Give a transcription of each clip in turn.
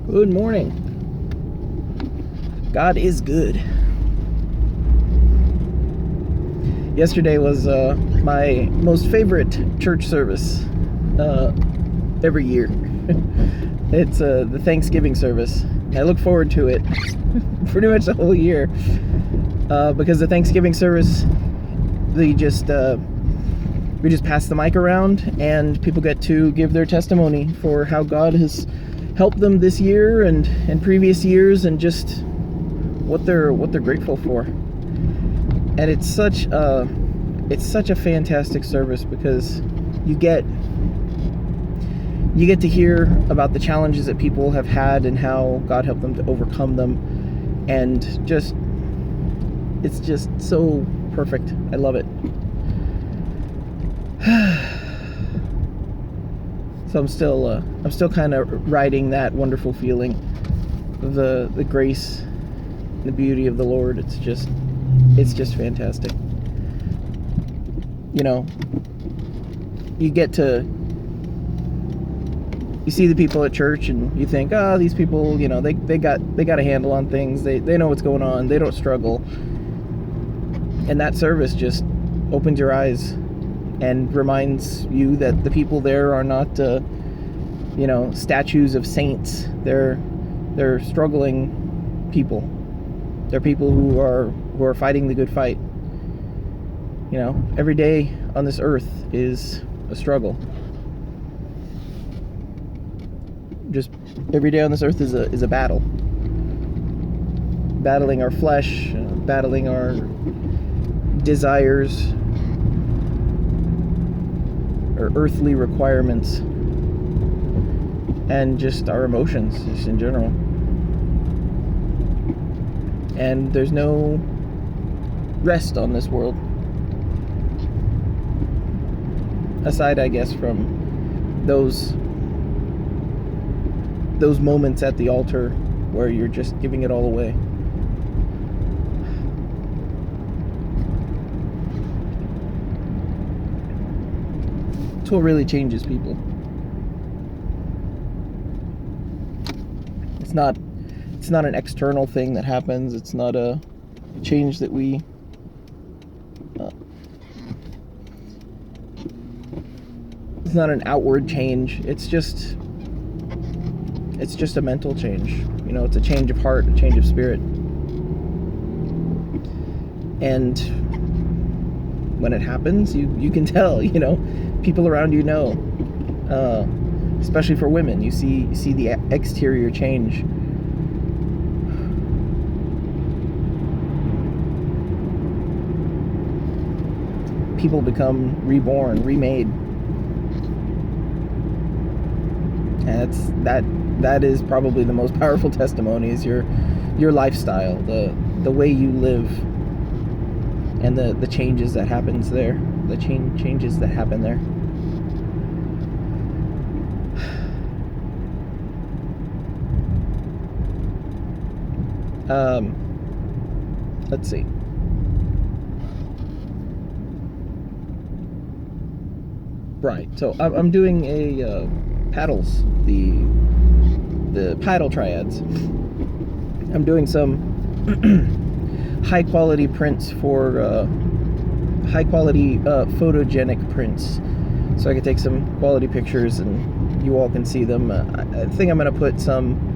Good morning. God is good. Yesterday was my most favorite church service every year. It's the Thanksgiving service. I look forward to it pretty much the whole year because the Thanksgiving service, we just pass the mic around and people get to give their testimony for how God has helped them this year and previous years, and just what they're grateful for. And it's such a fantastic service because you get to hear about the challenges that people have had and how God helped them to overcome them, and it's just so perfect. I love it. So I'm still kind of riding that wonderful feeling of the grace and the beauty of the Lord. It's just fantastic. You know, you see the people at church and you think, oh, these people, you know, they got a handle on things. They know what's going on. They don't struggle. And that service just opens your eyes and reminds you that the people there are not, statues of saints. They're struggling people. They're people who are fighting the good fight. You know, every day on this earth is a struggle. Just every day on this earth is a battle. Battling our flesh, battling our desires, our earthly requirements, and just our emotions, just in general. And there's no rest on this world, aside, I guess, from those moments at the altar where you're just giving it all away. It's what really changes people. It's not an external thing that happens. It's not a change that we it's not an outward change. It's just a mental change. You know, it's a change of heart, a change of spirit. And when it happens, you can tell, you know, people around you know. Especially for women, you see the exterior change. People become reborn, remade. And that is probably the most powerful testimony, is your lifestyle, the way you live, and the changes that happens there, the changes that happen there. Let's see. Right. So I'm doing a paddles, the paddle triads. I'm doing some high quality prints for high quality photogenic prints, so I can take some quality pictures and you all can see them. I think I'm going to put some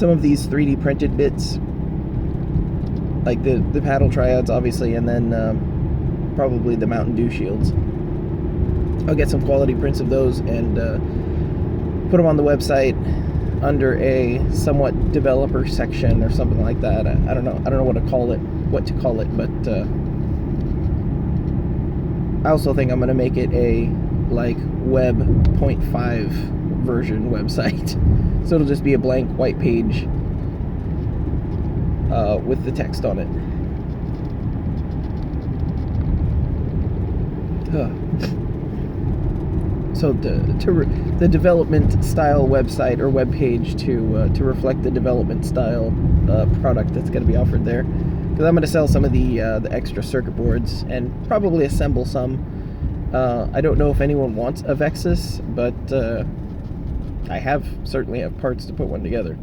of these 3D printed bits, like the paddle triads, obviously, and then probably the Mountain Dew shields. I'll get some quality prints of those and put them on the website under a somewhat developer section or something like that. I don't know what to call it, but I also think I'm going to make it a like Web 0.5 version website. So it'll just be a blank white page with the text on it. So the development style website or web page to reflect the development style product that's going to be offered there. Because I'm going to sell some of the extra circuit boards and probably assemble some. I don't know if anyone wants a Vexus, but I certainly have parts to put one together.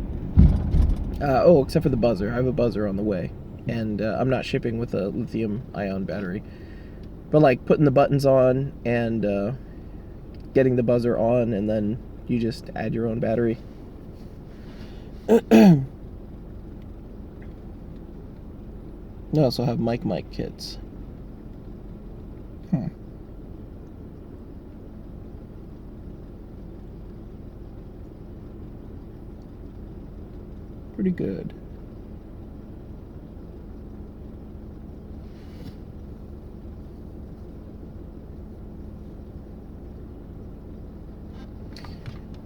Except for the buzzer. I have a buzzer on the way, and I'm not shipping with a lithium-ion battery. But like putting the buttons on and getting the buzzer on, and then you just add your own battery. I also have mic kits. Pretty good.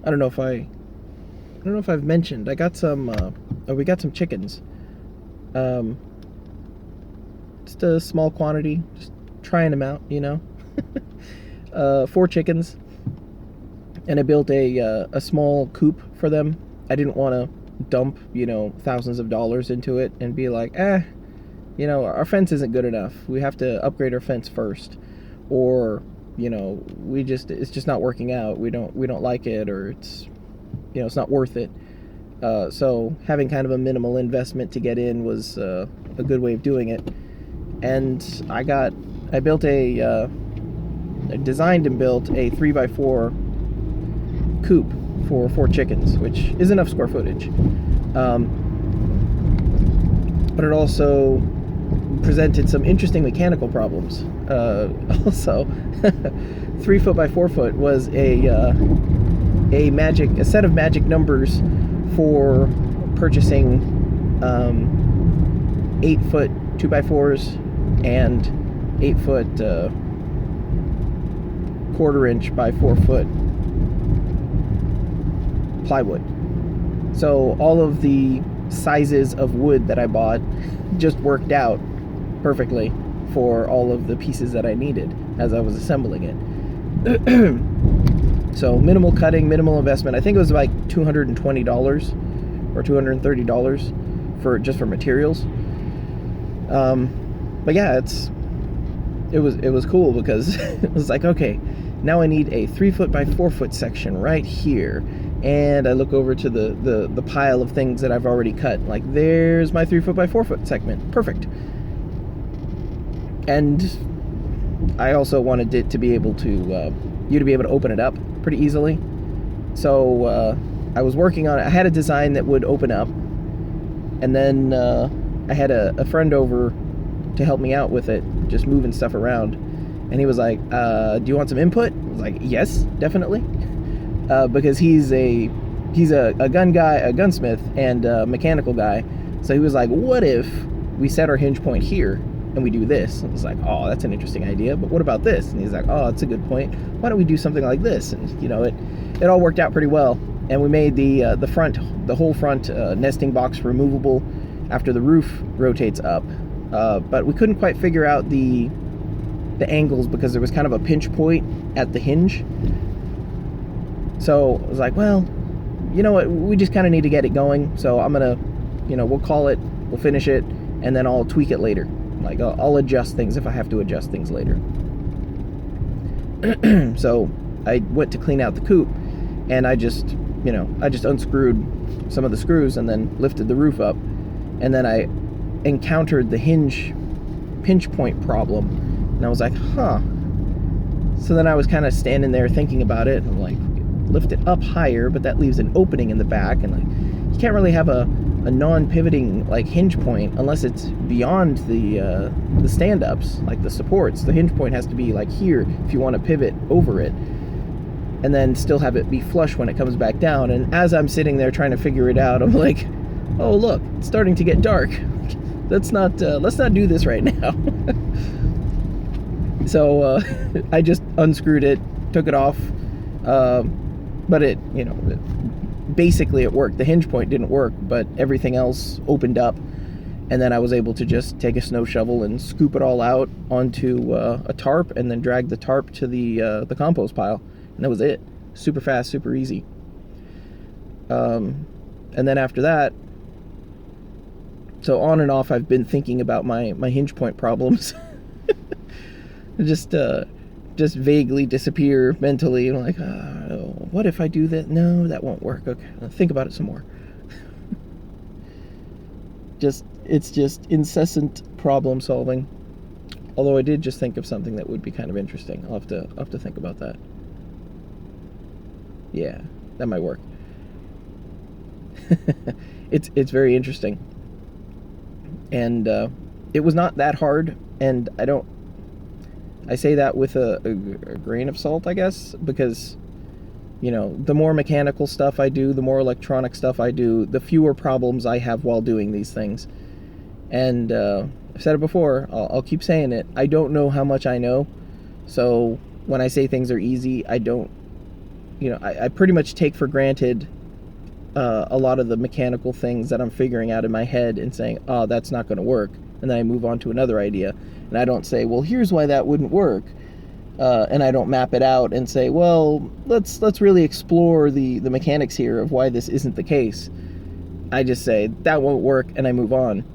I don't know if I've mentioned, I got some we got some chickens. Just a small quantity, just trying them out, 4 chickens. And I built a small coop for them. I didn't want to dump, thousands of dollars into it and be like, our fence isn't good enough. We have to upgrade our fence first. Or, it's just not working out. We don't like it, or it's not worth it. So having kind of a minimal investment to get in was a good way of doing it. And I designed and built a 3x4 coop for 4 chickens, which is enough square footage. But it also presented some interesting mechanical problems. Also, 3 foot by 4 foot was a set of magic numbers for purchasing 8 foot 2x4s and 8 foot 1/4 inch by 4 foot plywood. So all of the sizes of wood that I bought just worked out perfectly for all of the pieces that I needed as I was assembling it. So minimal cutting, minimal investment. I think it was like $220 or $230 for materials. But yeah, it was cool because it was like, okay, now I need a 3 foot by 4 foot section right here. And I look over to the pile of things that I've already cut. Like, there's my 3 foot by 4 foot segment. Perfect. And I also wanted it to be able to, you to be able to open it up pretty easily. So I was working on it. I had a design that would open up. And then I had a friend over to help me out with it, just moving stuff around. And he was like, do you want some input? I was like, yes, definitely. Because he's a gun guy, a gunsmith, and a mechanical guy. So he was like, what if we set our hinge point here and we do this? And I was like, oh, that's an interesting idea, but what about this? And he's like, oh, that's a good point. Why don't we do something like this? And it all worked out pretty well. And we made the whole front nesting box removable after the roof rotates up. But we couldn't quite figure out the angles because there was kind of a pinch point at the hinge. So I was like, well, you know what, we just kind of need to get it going. So I'm gonna, we'll call it, we'll finish it, and then I'll tweak it later. Like, I'll adjust things if I have to adjust things later. So I went to clean out the coop, and I just unscrewed some of the screws and then lifted the roof up. And then I encountered the hinge pinch point problem. And I was like, huh. So then I was kind of standing there thinking about it, and I'm like, lift it up higher, but that leaves an opening in the back, and like, you can't really have a non-pivoting like hinge point unless it's beyond the stand-ups, like the supports. The hinge point has to be like here if you want to pivot over it, and then still have it be flush when it comes back down. And as I'm sitting there trying to figure it out, I'm like, oh look, it's starting to get dark. Let's not do this right now. So I just unscrewed it, took it off. But basically it worked. The hinge point didn't work, but everything else opened up. And then I was able to just take a snow shovel and scoop it all out onto a tarp, and then drag the tarp to the compost pile. And that was it. Super fast, super easy. And then after that, so on and off, I've been thinking about my hinge point problems. Just just vaguely disappear mentally. And I'm like, what if I do that? No, that won't work. Okay, think about it some more. It's just incessant problem solving. Although I did just think of something that would be kind of interesting. I'll have to think about that. Yeah, that might work. It's very interesting. And it was not that hard, and I say that with a grain of salt, I guess, because, the more mechanical stuff I do, the more electronic stuff I do, the fewer problems I have while doing these things. And I've said it before, I'll keep saying it, I don't know how much I know, so when I say things are easy, I don't, I pretty much take for granted a lot of the mechanical things that I'm figuring out in my head and saying, oh, that's not going to work, and then I move on to another idea, and I don't say, well, here's why that wouldn't work, and I don't map it out and say, well, let's really explore the mechanics here of why this isn't the case. I just say, that won't work, and I move on,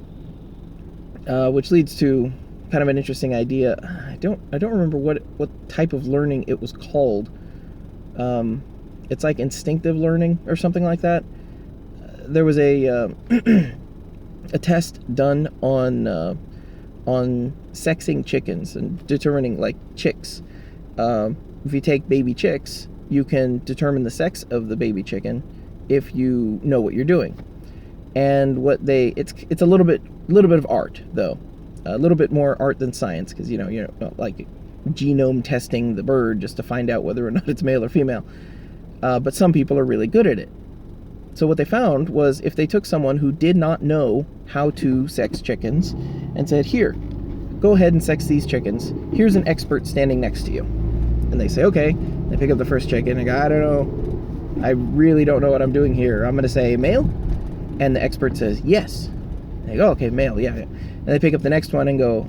which leads to kind of an interesting idea. I don't remember what type of learning it was called. It's like instinctive learning or something like that. There was a a test done on sexing chickens and determining like chicks. If you take baby chicks, you can determine the sex of the baby chicken if you know what you're doing. And it's a little bit of art though, a little bit more art than science, because like genome testing the bird just to find out whether or not it's male or female. But some people are really good at it. So what they found was if they took someone who did not know how to sex chickens and said, here, go ahead and sex these chickens. Here's an expert standing next to you. And they say, okay. They pick up the first chicken and go, I don't know. I really don't know what I'm doing here. I'm going to say male. And the expert says, yes. And they go, okay, male, yeah. And they pick up the next one and go,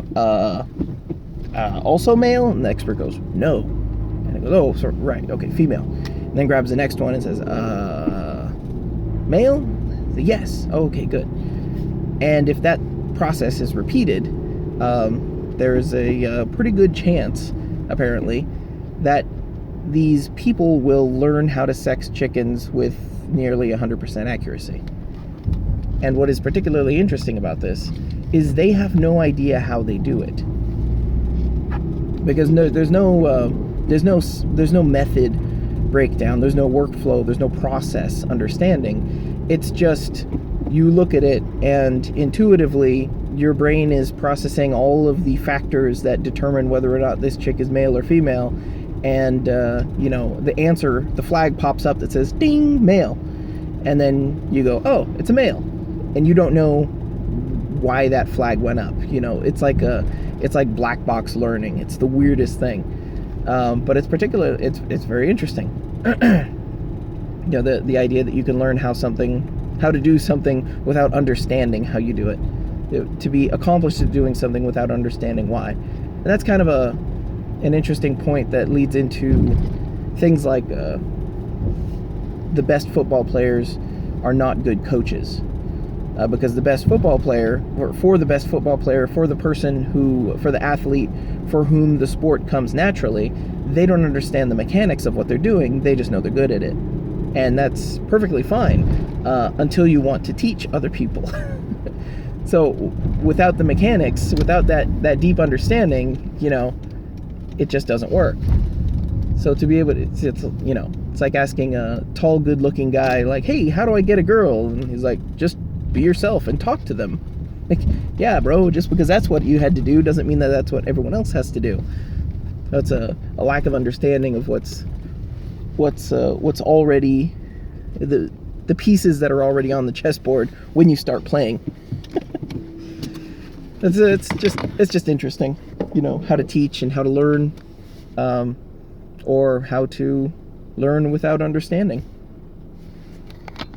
also male? And the expert goes, no. And it goes, oh, sorry, right, okay, female. And then grabs the next one and says, male? Yes. Oh, okay, good. And if that process is repeated, there's a pretty good chance, apparently, that these people will learn how to sex chickens with nearly 100% accuracy. And what is particularly interesting about this is they have no idea how they do it, because there's no method breakdown, there's no workflow, there's no process understanding. It's just you look at it and intuitively your brain is processing all of the factors that determine whether or not this chick is male or female, and the answer, the flag pops up that says ding, male, and then you go, oh, it's a male, and you don't know why that flag went up. It's like black box learning. It's the weirdest thing, but it's very interesting. The idea that you can learn how to do something without understanding how you do it, to be accomplished at doing something without understanding why. And that's kind of an interesting point that leads into things like the best football players are not good coaches. Because the best football player, or for the best football player, for the athlete for whom the sport comes naturally, they don't understand the mechanics of what they're doing, they just know they're good at it. And that's perfectly fine, until you want to teach other people. So without the mechanics, without that deep understanding, it just doesn't work. So to be able to, it's like asking a tall, good-looking guy, like, hey, how do I get a girl? And he's like, just be yourself and talk to them. Like, yeah, bro, just because that's what you had to do doesn't mean that that's what everyone else has to do. That's a lack of understanding of what's already the pieces that are already on the chessboard when you start playing. It's just interesting, how to teach and how to learn, or how to learn without understanding.